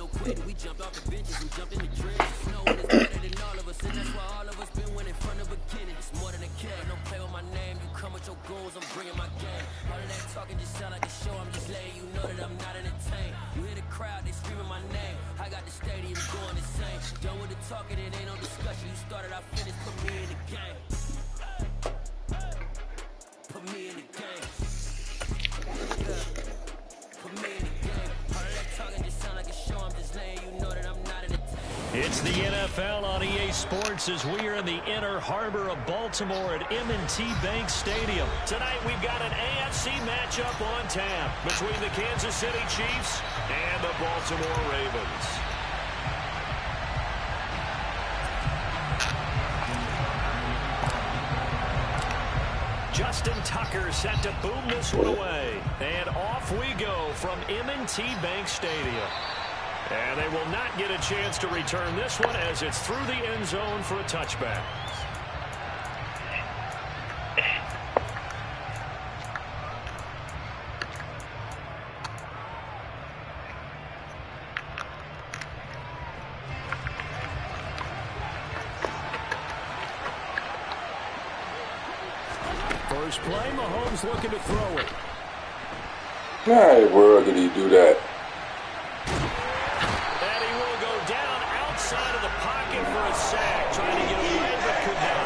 quitting. We jumped off the benches and jumped in the trenches. No one is better than all of us, and that's why all of us been winning from the beginning. It's more than a kid. Don't play with my name. You come with your goons, I'm bringing my game. All of that talking just sound like a show. I'm just letting you know that I'm not entertained. You hear the crowd, they screaming my name. I got the stadium going insane. Done with the talking, it ain't no discussion. You started, I finished. Put me in the game. Put me in the game. Put me in the game. All of that talking just sound like a show. I'm just letting you know that I'm not entertained. It's the NFL on EA Sports as we are in the inner harbor of Baltimore at M&T Bank Stadium. Tonight we've got an AFC matchup on tap between the Kansas City Chiefs and the Baltimore Ravens. Justin Tucker set to boom this one away. And off we go from M&T Bank Stadium. And they will not get a chance to return this one as it's through the end zone for a touchback. First play, Mahomes looking to throw it. Hey, where did he do that? And he will go down outside of the pocket for a sack, trying to get away but could not.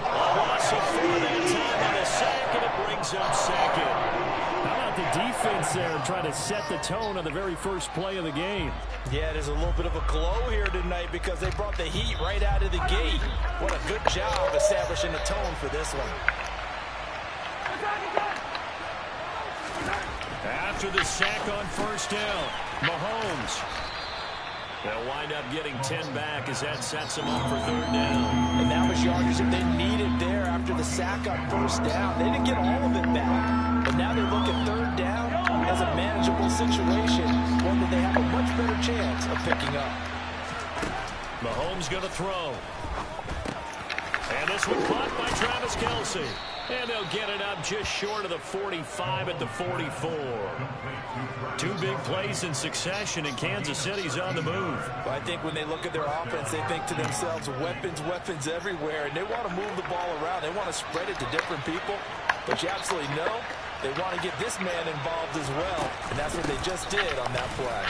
A loss of 4 that time on the sack, and it brings him second. How about the defense there trying to set the tone on the very first play of the game? Yeah, there's a little bit of a glow here tonight because they brought the heat right out of the gate. What a good job establishing the tone for this one. After the sack on first down, Mahomes. They'll wind up getting 10 back as that sets them up for third down. And that was yardage that they needed there after the sack on first down. They didn't get all of it back, but now they look at third down as a manageable situation, one that they have a much better chance of picking up. Mahomes going to throw. And this one caught by Travis Kelce. And they'll get it up just short of the 45 at the 44. 2 big plays in succession, and Kansas City's on the move. Well, I think when they look at their offense, they think to themselves, weapons, weapons everywhere, and they want to move the ball around. They want to spread it to different people. But you absolutely know they want to get this man involved as well, and that's what they just did on that play.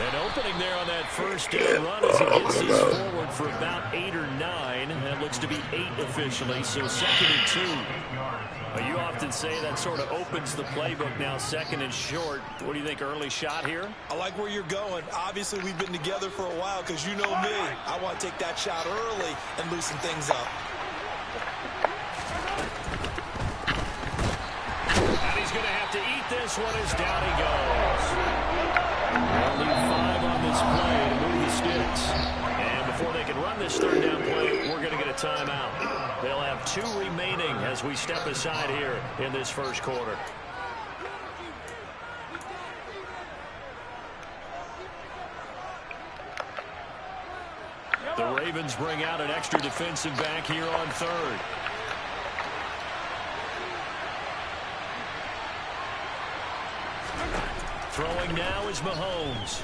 An opening there on that first down run as he gets this forward for about 8 or 9. That looks to be 8 officially, so 2nd and 2. Well, you often say that sort of opens the playbook now, 2nd and short. What do you think, early shot here? I like where you're going. Obviously, we've been together for a while because you know me. I want to take that shot early and loosen things up. And he's going to have to eat this one as down he goes. They'll need 5 on this play to move the sticks. And before they can run this third down play, we're going to get a timeout. They'll have 2 remaining as we step aside here in this first quarter. The Ravens bring out an extra defensive back here on third. Throwing now is Mahomes.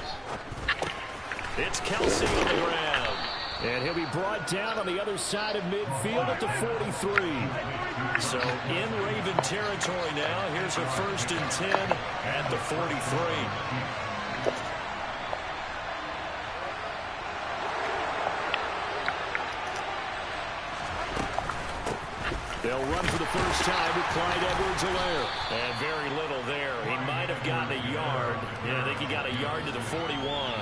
It's Kelce on the ground. And he'll be brought down on the other side of midfield at the 43. So in Raven territory now. Here's a 1st and 10 at the 43. They'll run for the first time with Clyde Edwards-Helaire. And very little there. He might have gotten a yard. Yeah, I think he got a yard to the 41.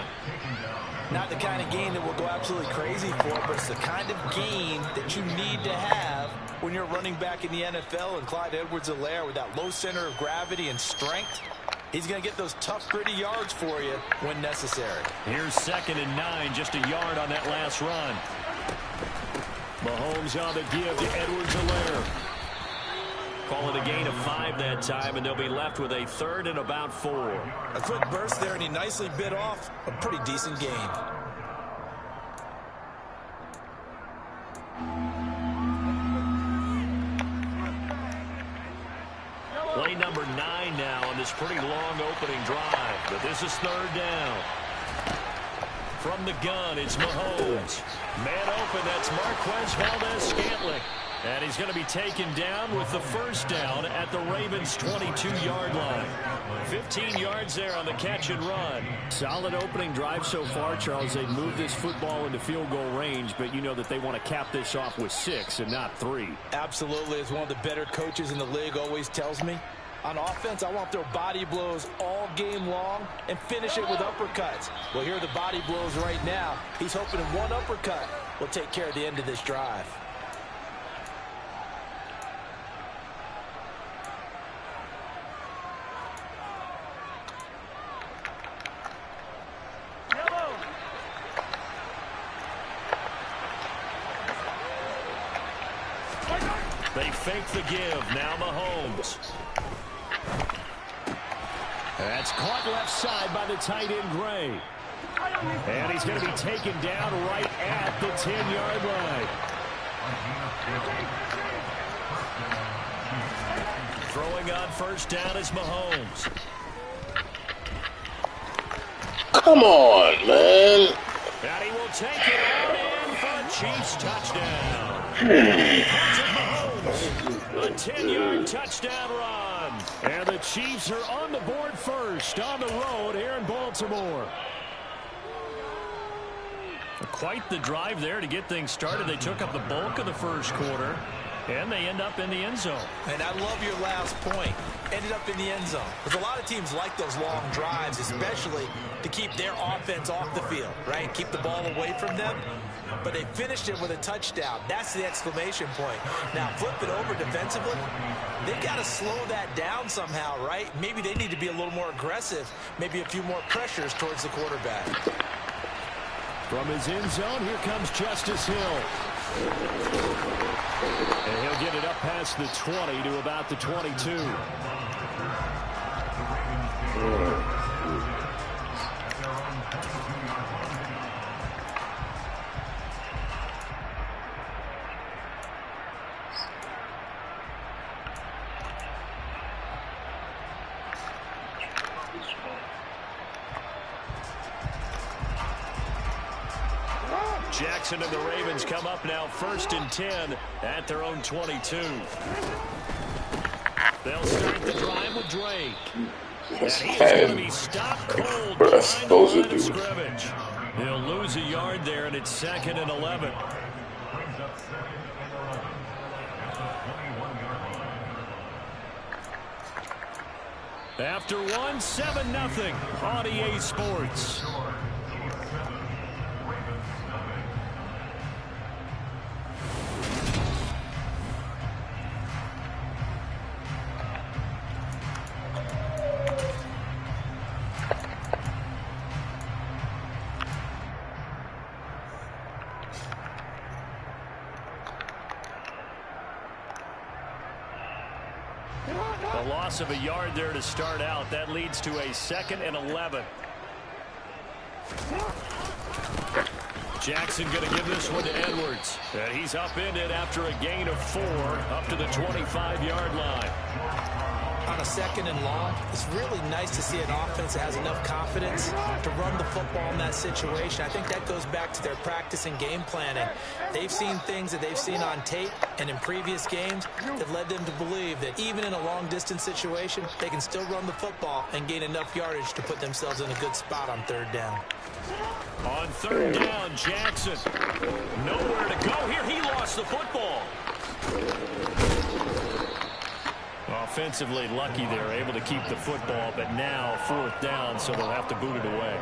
Not the kind of game that we'll go absolutely crazy for, but it's the kind of game that you need to have when you're running back in the NFL. And Clyde Edwards-Helaire with that low center of gravity and strength, he's going to get those tough, gritty yards for you when necessary. Here's 2nd and 9, just a yard on that last run. Mahomes on the give to Edwards-Helaire. Call it a gain of 5 that time, and they'll be left with a 3rd and about 4. A quick burst there, and he nicely bit off a pretty decent gain. Play number 9 now on this pretty long opening drive, but this is 3rd down. From the gun, it's Mahomes. Man open, that's Marquez Valdez-Scantling. And he's going to be taken down with the first down at the Ravens' 22-yard line. 15 yards there on the catch and run. Solid opening drive so far, Charles. They moved this football into field goal range, but you know that they want to cap this off with 6 and not 3. Absolutely. As one of the better coaches in the league always tells me, on offense, I want to throw body blows all game long and finish it with uppercuts. Well, here are the body blows right now. He's hoping one uppercut will take care of the end of this drive. They fake the give. Now Mahomes. That's caught left side by the tight end, Gray. And he's going to be taken down right at the 10-yard line. Throwing on first down is Mahomes. Come on, man. And he will take it all in for a Chiefs touchdown. A 10-yard touchdown run. And the Chiefs are on the board first on the road here in Baltimore. Quite the drive there to get things started. They took up the bulk of the first quarter, and they end up in the end zone. And I love your last point. Ended up in the end zone. Because a lot of teams like those long drives, especially to keep their offense off the field, right? Keep the ball away from them. But they finished it with a touchdown. That's the exclamation point. Now, flip it over defensively. They've got to slow that down somehow, right? Maybe they need to be a little more aggressive. Maybe a few more pressures towards the quarterback. From his end zone, here comes Justice Hill. And he'll get it up past the 20 to about the 22. Jackson and the Ravens come up now 1st and 10 at their own 22. They'll start the drive with Drake. And he's going to be stopped cold behind the line of scrimmage. He'll lose a yard there, and it's 2nd and 11. After one, 7-0 on EA Sports. A loss of a yard there to start out. That leads to a 2nd and 11. Jackson going to give this one to Edwards. And he's upended after a gain of 4 up to the 25-yard line. On a 2nd and long, it's really nice to see an offense that has enough confidence to run the football in that situation. I think that goes back to their practice and game planning. They've seen things that they've seen on tape and in previous games that led them to believe that even in a long-distance situation, they can still run the football and gain enough yardage to put themselves in a good spot on 3rd down. On 3rd down, Jackson. Nowhere to go here. He lost the football. Offensively lucky they're able to keep the football, but now 4th down, so they'll have to boot it away.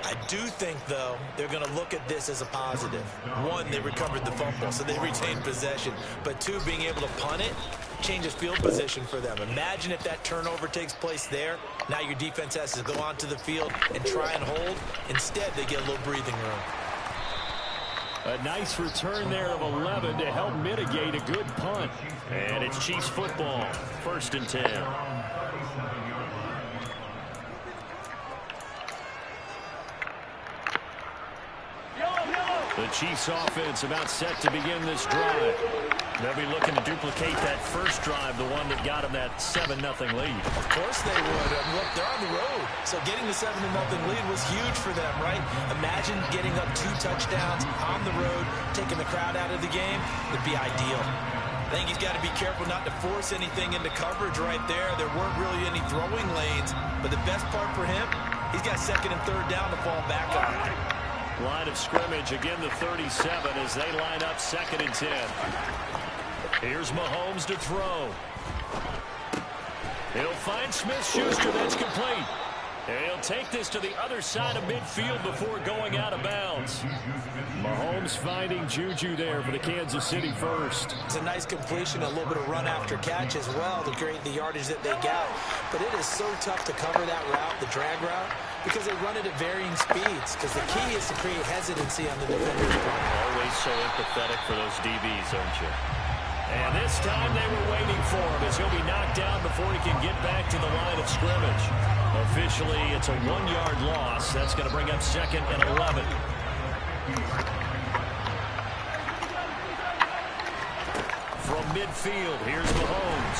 I do think, though, they're going to look at this as a positive. 1, they recovered the fumble, so they retained possession. But 2, being able to punt it changes field position for them. Imagine if that turnover takes place there. Now your defense has to go onto the field and try and hold. Instead, they get a little breathing room. A nice return there of 11 to help mitigate a good punt. And it's Chiefs football, 1st and 10. The Chiefs offense about set to begin this drive. They'll be looking to duplicate that first drive, the one that got them that 7-0 lead. Of course they would. Look, they're on the road. So getting the 7-0 lead was huge for them, right? Imagine getting up 2 touchdowns on the road, taking the crowd out of the game. Would be ideal. I think he's got to be careful not to force anything into coverage right there. There weren't really any throwing lanes. But the best part for him, he's got 2nd and 3rd down to fall back on. Line of scrimmage, again the 37 as they line up 2nd and 10. Here's Mahomes to throw. He'll find Smith-Schuster. That's complete. And he'll take this to the other side of midfield before going out of bounds. Mahomes finding Juju there for the Kansas City first. It's a nice completion, a little bit of run after catch as well to create the yardage that they got. But it is so tough to cover that route, the drag route, because they run it at varying speeds. Because the key is to create hesitancy on the defender's part. Always so empathetic for those DBs, aren't you? And this time they were waiting for him as he'll be knocked down before he can get back to the line of scrimmage. Officially, it's a 1-yard loss. That's going to bring up 2nd and 11. From midfield, here's Mahomes.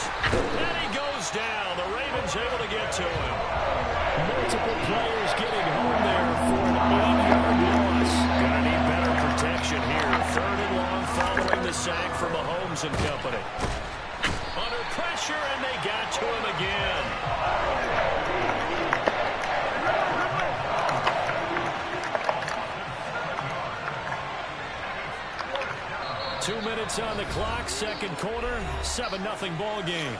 And he goes down. The Ravens able to get to him. Multiple players getting home there for an 8-yard loss. Gonna need better protection here. 3rd and long following the sack from Mahomes and company. Under pressure, and they got to him again. 2 minutes on the clock, 2nd quarter, 7-0 ball game.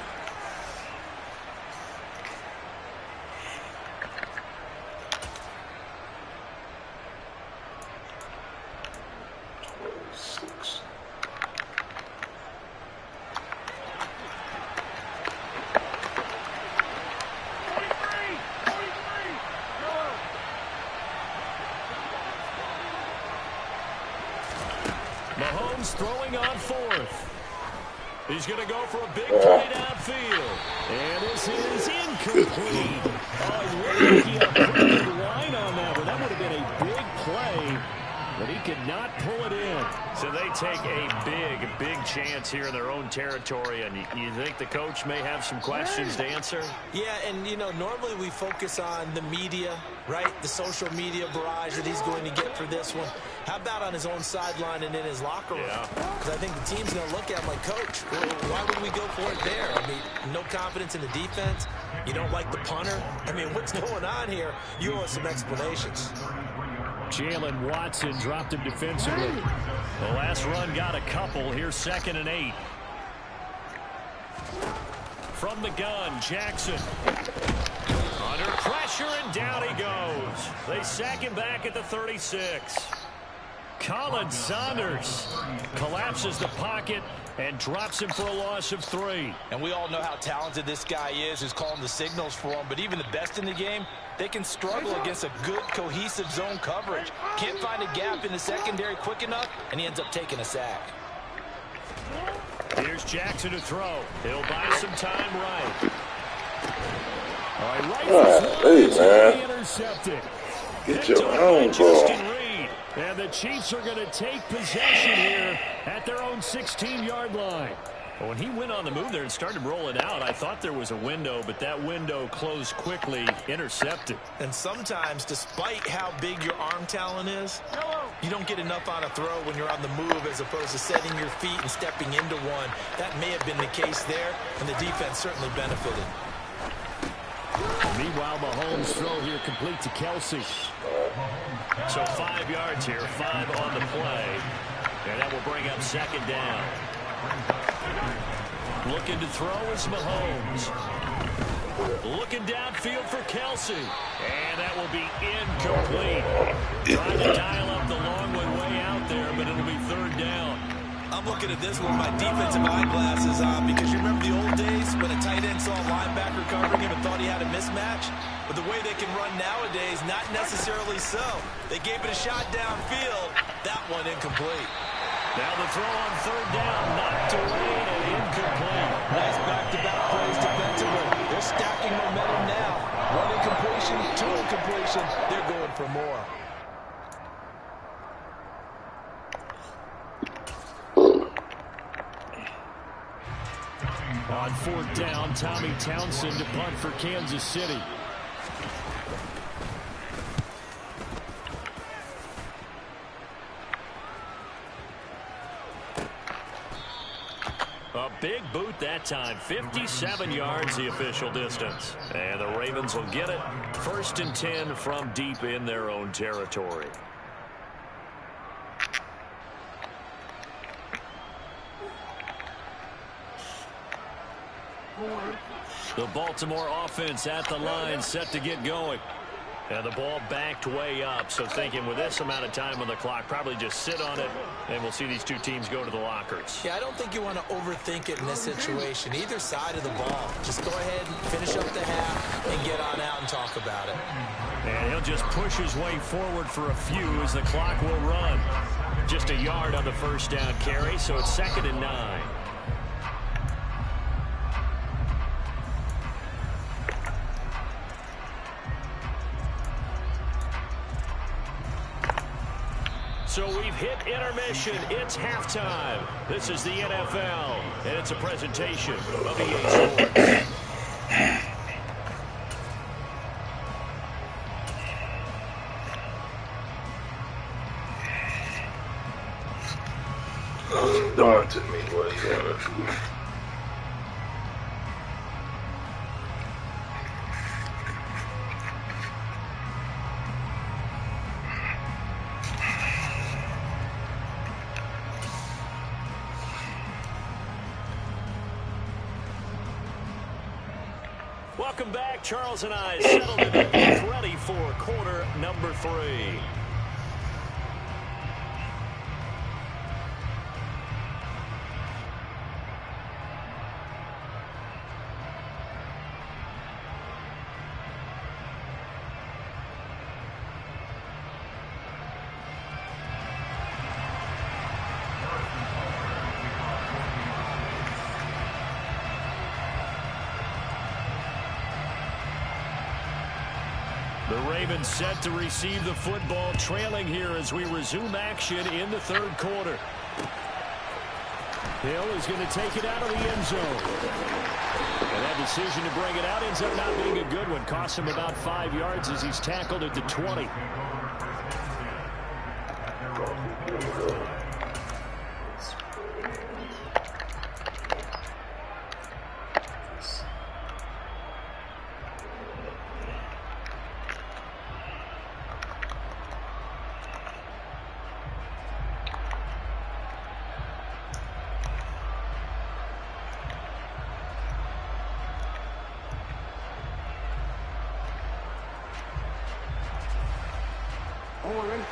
Mahomes throwing on 4th. He's going to go for a big play downfield. And this is incomplete. Oh, he had a pretty good line on that one. That would have been a big play, but he could not pull it in. So they take a big chance here in their own territory, and you think the coach may have some questions to answer? Yeah, and, you know, normally we focus on the media, right? The social media barrage that he's going to get for this one. How about on his own sideline and in his locker room? Because I think the team's going to look at him like, Coach, why would we go for it there? I mean, no confidence in the defense. You don't like the punter. I mean, what's going on here? You owe us some explanations. Jalen Watson dropped him defensively. The last run got a couple. Here's 2nd and 8. From the gun, Jackson. Under pressure, and down he goes. They sack him back at the 36. Colin Saunders collapses the pocket and drops him for a loss of 3. And we all know how talented this guy is, who's calling the signals for him. But even the best in the game, they can struggle against a good, cohesive zone coverage. Can't find a gap in the secondary quick enough, and he ends up taking a sack. Here's Jackson to throw. He'll buy some time right. All right, intercepted. Get your own ball. And the Chiefs are going to take possession here at their own 16-yard line. When he went on the move there and started rolling out, I thought there was a window, but that window closed quickly, intercepted. And sometimes, despite how big your arm talent is, you don't get enough on a throw when you're on the move as opposed to setting your feet and stepping into one. That may have been the case there, and the defense certainly benefited. Meanwhile, Mahomes' throw here complete to Kelsey. So 5 yards here, 5 on the play. And that will bring up 2nd down. Looking to throw is Mahomes. Looking downfield for Kelsey. And that will be incomplete. Trying to dial up the long one way out there, but it'll be 3rd down. I'm looking at this with my defensive eyeglasses on because you remember the old days when a tight end saw a linebacker covering him and thought he had a mismatch? But the way they can run nowadays, not necessarily so. They gave it a shot downfield. That one incomplete. Now the throw on 3rd down, knocked away and incomplete. Nice back-to-back plays defensively. They're stacking momentum now. 1 incompletion, 2 incompletion. They're going for more. On 4th down, Tommy Townsend to punt for Kansas City. A big boot that time. 57 yards the official distance. And the Ravens will get it. 1st and 10 from deep in their own territory. The Baltimore offense at the line, set to get going. And the ball backed way up, so thinking with this amount of time on the clock, probably just sit on it, and we'll see these two teams go to the lockers. Yeah, I don't think you want to overthink it in this situation. Either side of the ball. Just go ahead and finish up the half and get on out and talk about it. And he'll just push his way forward for a few as the clock will run. Just a yard on the 1st down carry, so it's 2nd and 9. So we've hit intermission. It's halftime. This is the NFL, and it's a presentation of EA Sports. Daunted me, what he wanted to do. Welcome back. Charles and I settled in the booth, ready for quarter number 3. The Ravens set to receive the football, trailing here as we resume action in the 3rd quarter. Hill is going to take it out of the end zone. And that decision to bring it out ends up not being a good one. Costs him about 5 yards as he's tackled at the 20.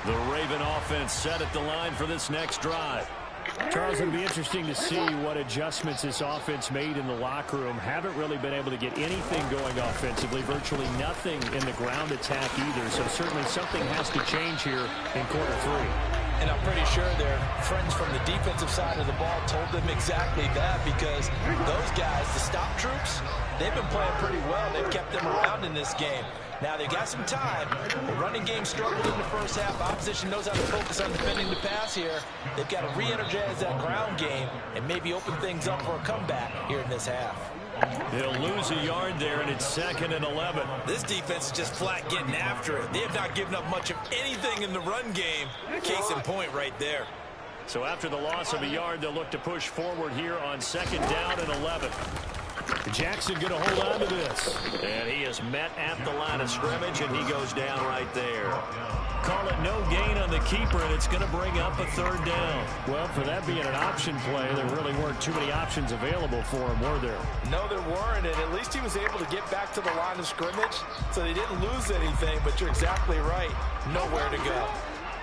The Raven offense set at the line for this next drive. Charles, it'll be interesting to see what adjustments this offense made in the locker room. Haven't really been able to get anything going offensively, virtually nothing in the ground attack either. So certainly something has to change here in quarter 3. And I'm pretty sure their friends from the defensive side of the ball told them exactly that, because those guys, the stop troops, they've been playing pretty well. They've kept them around in this game. Now, they've got some time. The running game struggled in the first half. Opposition knows how to focus on defending the pass here. They've got to re-energize that ground game and maybe open things up for a comeback here in this half. They'll lose a yard there, and it's 2nd and 11. This defense is just flat getting after it. They have not given up much of anything in the run game. Case in point right there. So after the loss of a yard, they'll look to push forward here on 2nd down and 11. Jackson going to hold on to this. And he is met at the line of scrimmage, and he goes down right there. Call it no gain on the keeper, and it's going to bring up a 3rd down. Well, for that being an option play, there really weren't too many options available for him, were there? No, there weren't, and at least he was able to get back to the line of scrimmage, so they didn't lose anything, but you're exactly right. Nowhere to go.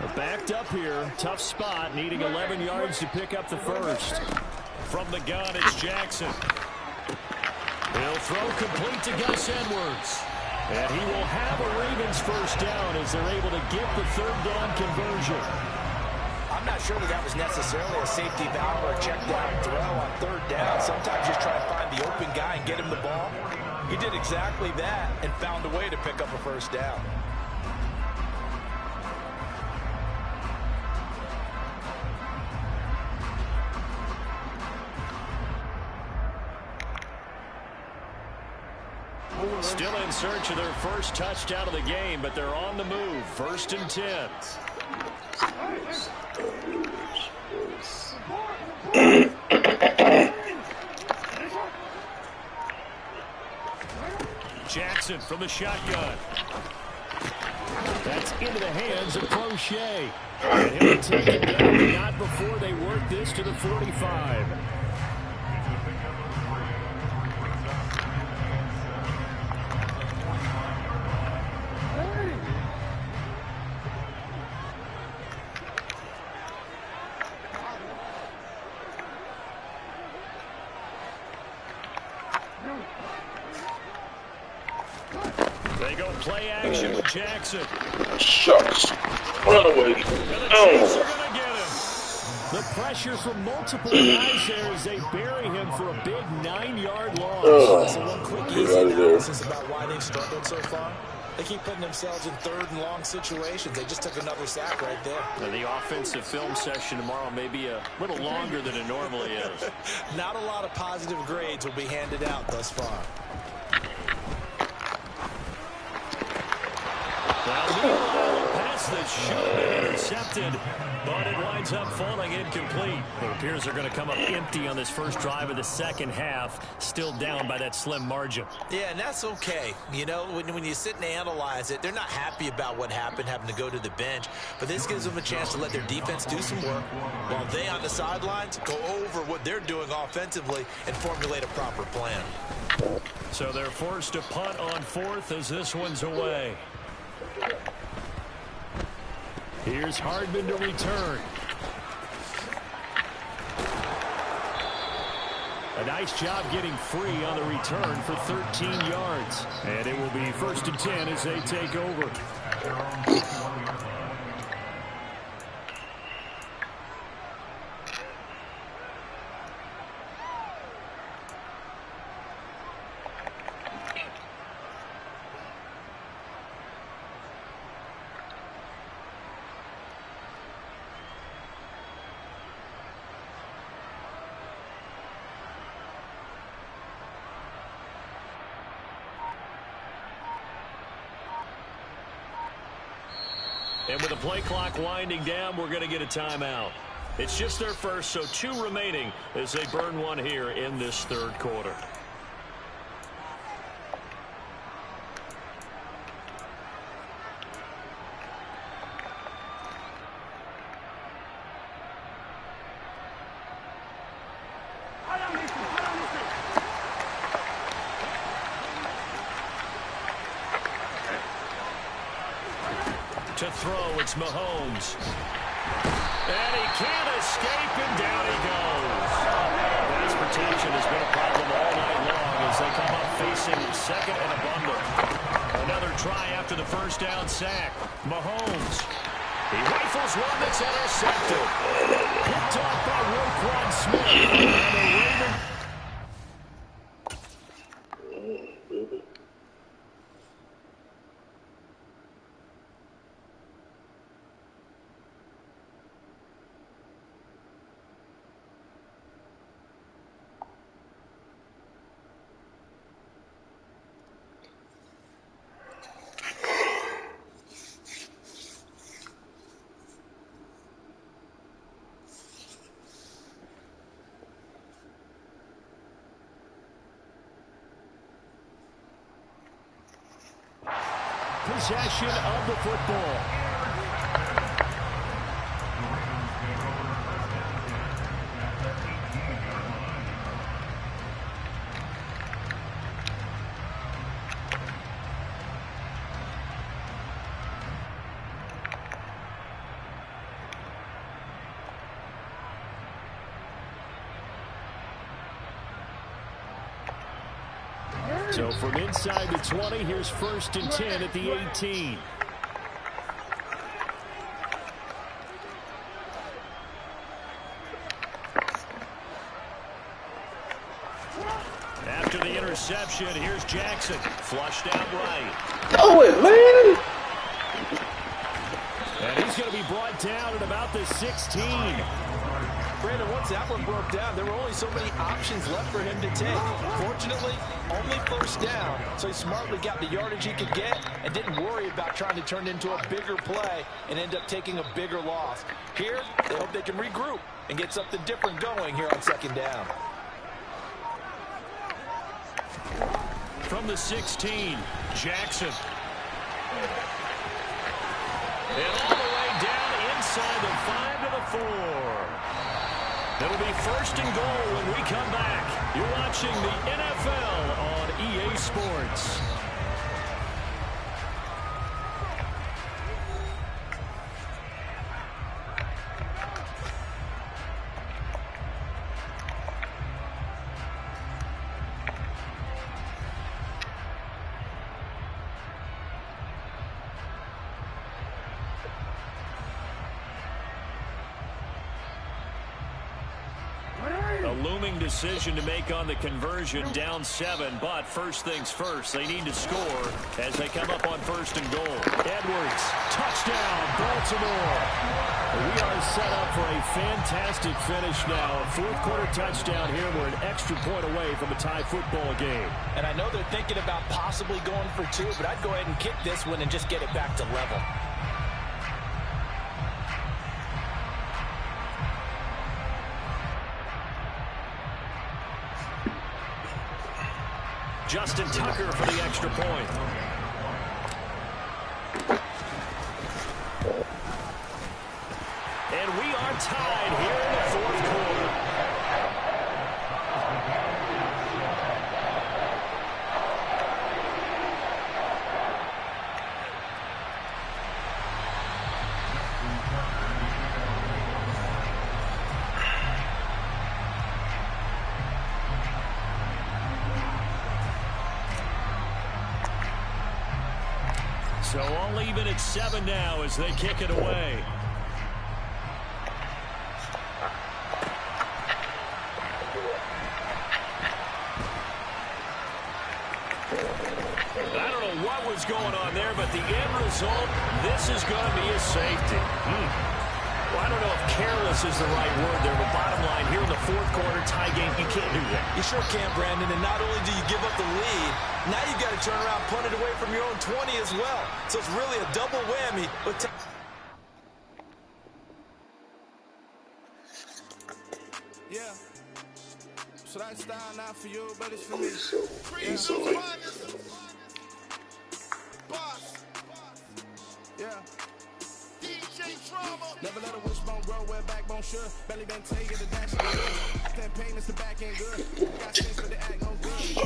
They're backed up here. Tough spot, needing 11 yards to pick up the first. From the gun, it's Jackson. He'll throw complete to Gus Edwards. And he will have a Ravens first down as they're able to get the 3rd down conversion. I'm not sure that was necessarily a safety valve or a check down throw on 3rd down. Sometimes just try to find the open guy and get him the ball. He did exactly that and found a way to pick up a first down. Still in search of their first touchdown of the game, but they're on the move. 1st and 10. Jackson from the shotgun. That's into the hands of Crochet. And he'll take it down, but not before they work this to the 45. They go play action with Jackson. Shucks. Run away. And the Chiefs are going to get him. The pressure from multiple guys there as they bury him for a big 9-yard loss. So one quick, easy analysis about why they've struggled so far. They keep putting themselves in 3rd and long situations. They just took another sack right there. Now, the offensive film session tomorrow may be a little longer than it normally is. Not a lot of positive grades will be handed out thus far. Well, meanwhile, a pass that should have been intercepted, but it winds up falling incomplete. It appears they're going to come up empty on this first drive of the second half, still down by that slim margin. Yeah, and that's okay. You know, when you sit and analyze it, they're not happy about what happened, having to go to the bench, but this gives them a chance to let their defense do some work while they on the sidelines go over what they're doing offensively and formulate a proper plan. So they're forced to punt on 4th as this one's away. Here's Hardman to return. A nice job getting free on the return for 13 yards. And it will be 1st and 10 as they take over. And with the play clock winding down, we're going to get a timeout. It's just their first, so 2 remaining as they burn one here in this 3rd quarter. To throw, it's Mahomes. And he can't escape, and down he goes. Pass protection has been a problem all night long as they come up facing 2nd and a bundle. Another try after the first down sack. Mahomes. He rifles one that's intercepted. Picked off by Roquan Smith. And the Ravens. Possession of the football. So from inside the 20, here's 1st and 10 at the 18. After the interception, here's Jackson. Flushed out right. Throw it, man! And he's going to be brought down at about the 16. Brandon, once that one broke down, there were only so many options left for him to take. Fortunately, only first down, so he smartly got the yardage he could get and didn't worry about trying to turn it into a bigger play and end up taking a bigger loss. Here, they hope they can regroup and get something different going here on second down. From the 16, Jackson. And all the way down inside the 5 to the 4. It'll be first and goal when we come back. You're watching the NFL on EA Sports. A looming decision to make on the conversion, down 7, but first things first, they need to score as they come up on first and goal. Edwards, touchdown, Baltimore. We are set up for a fantastic finish now. A fourth quarter touchdown here. We're an extra point away from a tie football game. And I know they're thinking about possibly going for 2, but I'd go ahead and kick this one and just get it back to level. Justin Tucker for the extra point. And we are tied here in the fourth quarter. So all even at 7 now as they kick it away. I don't know what was going on there, but the end result, this is going to be a safety. Well, I don't know if careless is the right word there, but bottom line, here in the fourth quarter, tie game, you can't do that. You sure can, Brandon, and not only do you give up the lead, now you've got to turn around, punt it away from your own 20 as well. So it's really a double whammy. But yeah. So that style not for you, but it's for me. Yeah. Never let a wishbone grow where backbone should. Belly been taking the dash. That pain is the back end good. Got sense for the act no good.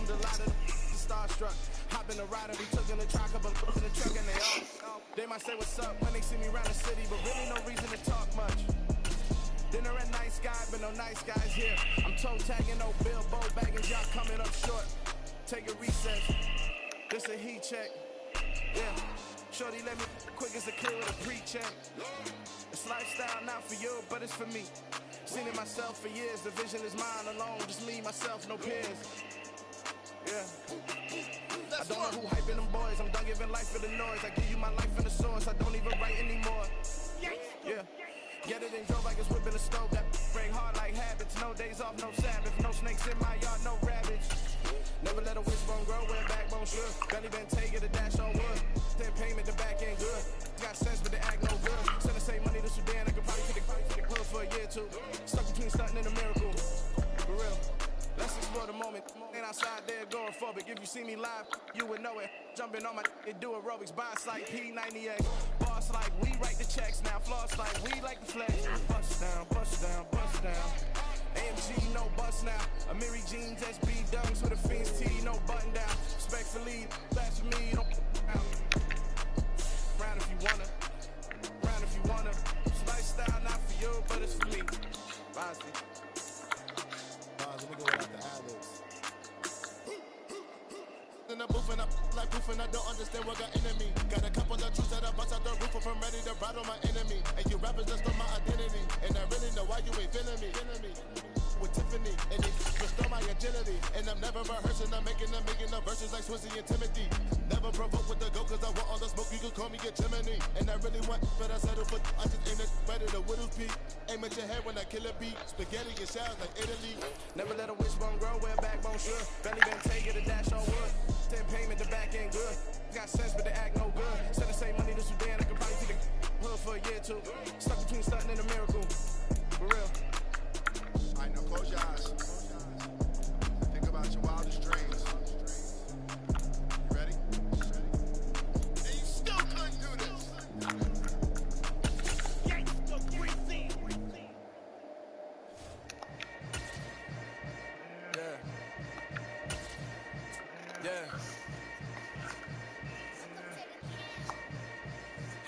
The lot of the starstruck. Hop in the ride and we took in the truck up in the truck and they all. They might say what's up when they see me around the city, but really no reason to talk much. Dinner at nice guy, but no nice guys here. I'm toe tagging, no Bilbo baggins, y'all coming up short. Take a recess. This a heat check. Yeah. Shorty let me quick as a clear with a pre-check. It's lifestyle not for you, but it's for me. Seen it myself for years. The vision is mine alone. Just me, myself, no peers. Yeah. I don't know who hyping them boys. I'm done giving life for the noise. I give you my life in the source. I don't even write anymore. Yeah. Get it in Joe like it's whipping the stove. That break hard like habits. No days off, no Sabbath. No snakes in my yard, no rabbits. Never let a wishbone grow where backbone should. Belly been taking the dash on wood. Then payment, the back end good. Got sense, but the act no good. Send the same money to Sudan. I could probably take the clothes for a year or two. Stuck between stunting and a miracle. For real. Let's explore the moment. Ain't outside there agoraphobic. If you see me live, you would know it. Jumping on my and do aerobics. Boss like P98. Boss like we write the checks now. Floss like we like the flex. Bust down, bust down, bust down. AMG, no bust now. Amiri jeans, SB dunks with a Fiends T, no button down. Respectfully, that's for me, don't round if you wanna. Round if you wanna. It's lifestyle not for you, but it's for me. Bosley. Let me go without the ad-libs. In the booth and I like proof and I don't understand what got into me. Got a couple of truths that I bust out the roof from ready to ride on my enemy. And you rappers just know my identity. And I really know why you ain't feeling me. with Tiffany. And they restore my agility. And I'm never rehearsing, I'm making the verses like Swizzy and Timothy. Never provoke with the go, cause I want all the smoke, you can call me a chimney. And I really want, but I settle for, I just aim it better the widow's peak. Aim at your head when I kill a beat. Spaghetti and shells like Italy. Never let a wishbone grow where a backbone should. Belly been take it a dash on wood. 10 payment, the back ain't good. Got sense, but they act no good. Send the same money to Sudan, I could probably see the hood for a year or two. Stuck between stunting and a miracle. For real. Alright, now close your eyes. Think about your wildest dreams. You ready? And you still couldn't do this. Yeah.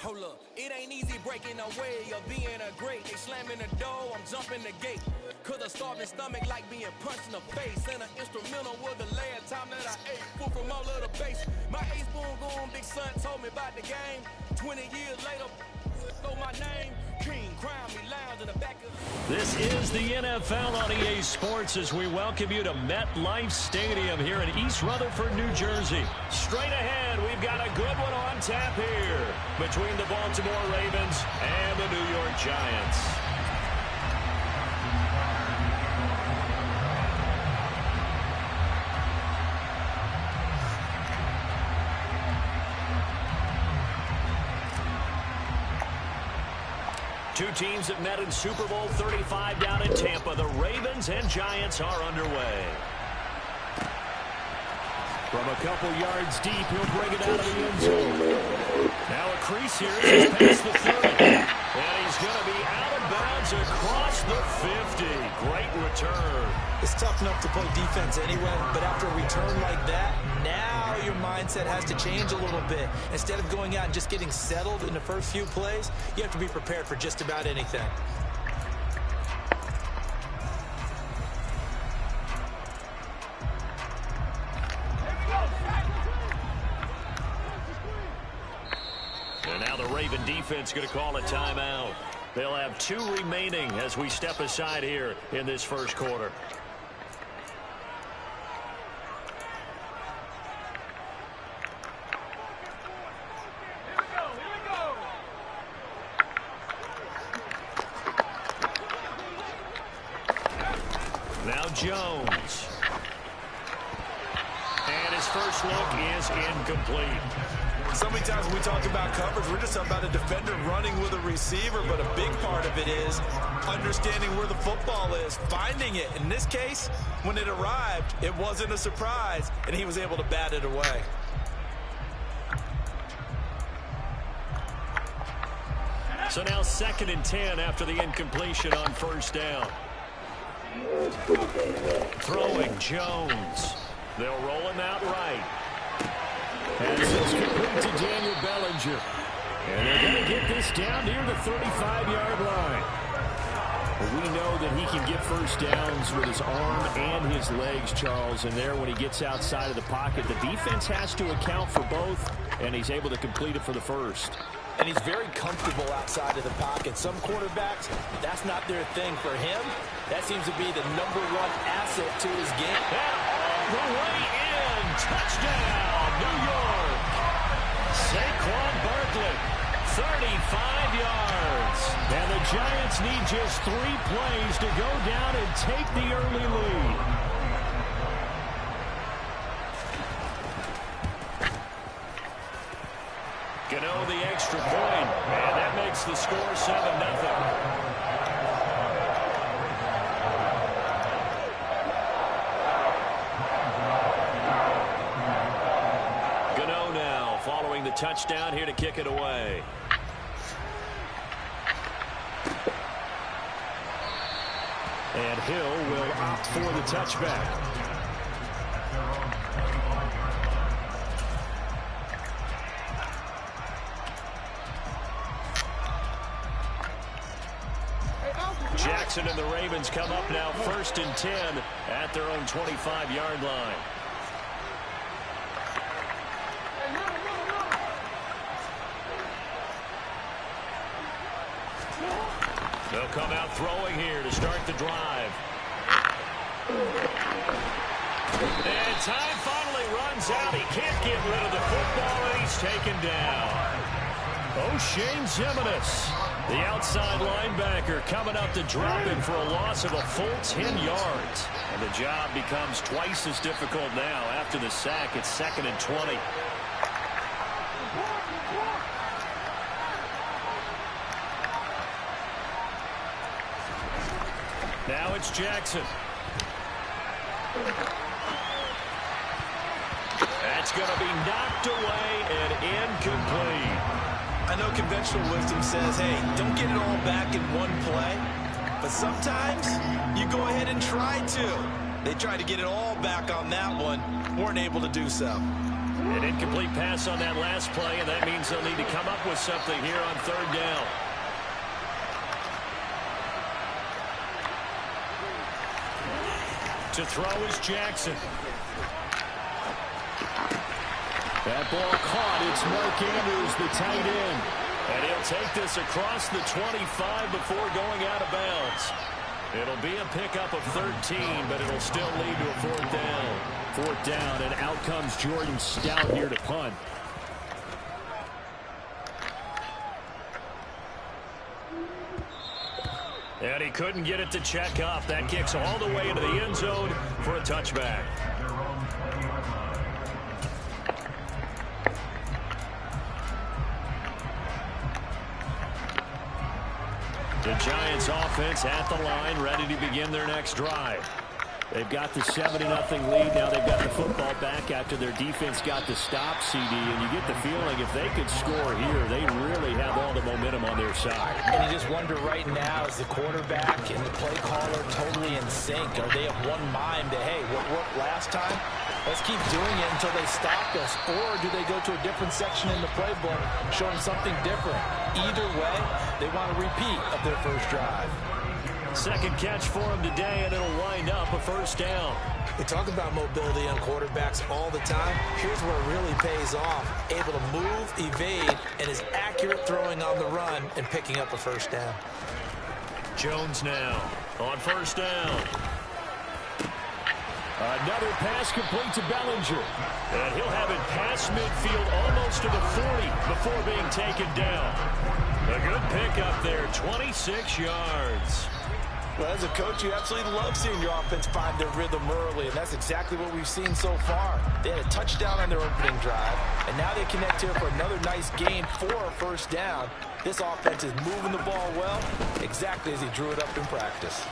Hold up, it ain't easy breaking away or being a great. They slamming the door, I'm jumping the gate. Cause a starving stomach like being punched in the face. And an instrumental was the last time that I ate. Food from all of the base. My ace boom going, big son told me about the game. 20 years later, know my name. King, crown me, lounge in the back of... This is the NFL on EA Sports as we welcome you to MetLife Stadium here in East Rutherford, New Jersey. Straight ahead, we've got a good one on tap here between the Baltimore Ravens and the New York Giants. Two teams that met in Super Bowl 35 down in Tampa. The Ravens and Giants are underway. From a couple yards deep, he'll bring it out of the end zone. Now a crease here as he's past the 30. And he's going to be out of bounds across the 50. Great return. It's tough enough to play defense anyway, but after a return like that, now your mindset has to change a little bit. Instead of going out and just getting settled in the first few plays, you have to be prepared for just about anything. And now the Raven defense going to call a timeout. They'll have 2 remaining as we step aside here in this first quarter. Now Jones. And his first look is incomplete. So many times when we talk about coverage, we're just talking about a defender running with a receiver, but a big part of it is understanding where the football is, finding it. In this case, when it arrived, it wasn't a surprise, and he was able to bat it away. So now 2nd and 10 after the incompletion on first down. Throwing Jones. They'll roll him out right. And it's complete to Daniel Bellinger. And they're going to get this down near the 35-yard line. We know that he can get first downs with his arm and his legs, Charles. And there, when he gets outside of the pocket, the defense has to account for both, and he's able to complete it for the first. And he's very comfortable outside of the pocket. Some quarterbacks, that's not their thing. For him, that seems to be the #1 asset to his game. And all the way in. Touchdown, New York. Saquon Barkley, 35 yards. And the Giants need just 3 plays to go down and take the early lead. Gano the extra point, and that makes the score 7-0. Following the touchdown here to kick it away. And Hill will opt for the touchback. Jackson and the Ravens come up now 1st and 10 at their own 25-yard line. They'll come out throwing here to start the drive. And time finally runs out. He can't get rid of the football, and he's taken down. O'Shane Zimenez, the outside linebacker, coming up to drop him for a loss of a full 10 yards. And the job becomes twice as difficult now. After the sack, it's 2nd and 20. Now it's Jackson. That's going to be knocked away and incomplete. I know conventional wisdom says, hey, don't get it all back in one play. But sometimes you go ahead and try to. They tried to get it all back on that one. Weren't able to do so. An incomplete pass on that last play, and that means they'll need to come up with something here on 3rd down. To throw is Jackson. That ball caught. It's Mark Andrews, the tight end. And he'll take this across the 25 before going out of bounds. It'll be a pickup of 13, but it'll still lead to a 4th down. 4th down, and out comes Jordan Stout here to punt. And he couldn't get it to check up. That kicks all the way into the end zone for a touchback. The Giants offense at the line, ready to begin their next drive. They've got the 7-0 lead. Now they've got the football back after their defense got the stop, CD. And you get the feeling if they could score here, they really have all the momentum on their side. And you just wonder right now, is the quarterback and the play caller totally in sync? Are they of one mind that, hey, what worked last time? Let's keep doing it until they stop us. Or do they go to a different section in the playbook, showing something different? Either way, they want a repeat of their first drive. Second catch for him today, and it'll wind up a 1st down. We talk about mobility on quarterbacks all the time. Here's where it really pays off. Able to move, evade, and is accurate throwing on the run and picking up a 1st down. Jones now on 1st down. Another pass complete to Bellinger. And he'll have it past midfield almost to the 40 before being taken down. A good pickup there, 26 yards. Well, as a coach, you absolutely love seeing your offense find their rhythm early, and that's exactly what we've seen so far. They had a touchdown on their opening drive, and now they connect here for another nice gain for a 1st down. This offense is moving the ball well, exactly as he drew it up in practice.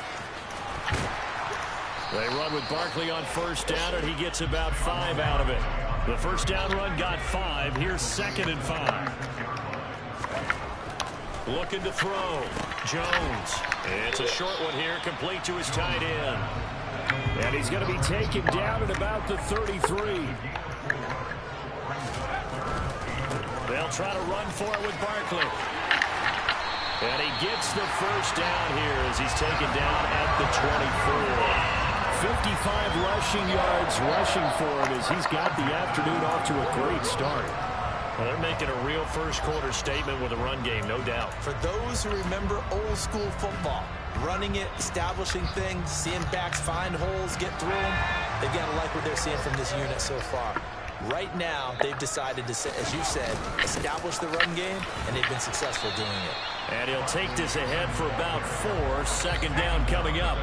They run with Barkley on 1st down, and he gets about 5 out of it. The 1st down run got 5. Here's 2nd and 5. Looking to throw. Jones. It's a short one here, complete to his tight end. And he's going to be taken down at about the 33. They'll try to run for it with Barkley. And he gets the 1st down here as he's taken down at the 24. 55 rushing yards rushing for him as he's got the afternoon off to a great start. Well, they're making a real first-quarter statement with a run game, no doubt. For those who remember old-school football, running it, establishing things, seeing backs find holes, get through them, they've got to like what they're seeing from this unit so far. Right now, they've decided to, as you said, establish the run game, and they've been successful doing it. And he'll take this ahead for about 4. 2nd down coming up.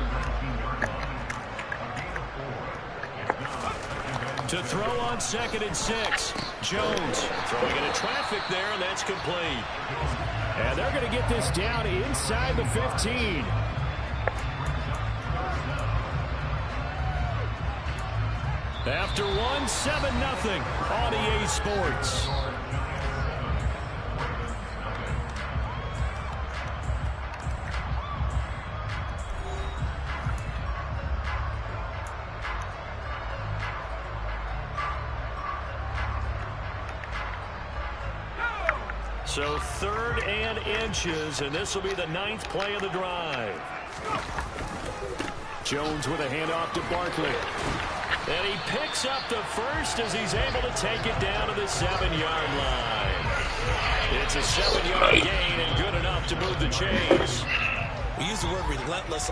To throw on 2nd and 6. Jones throwing into traffic there, and that's complete. And they're going to get this down inside the 15. After 7-0 on EA Sports. So 3rd and inches, and this will be the 9th play of the drive. Jones with a handoff to Barkley. And he picks up the 1st as he's able to take it down to the 7-yard line. It's a 7-yard gain and good enough to move the chains. We use the word relentless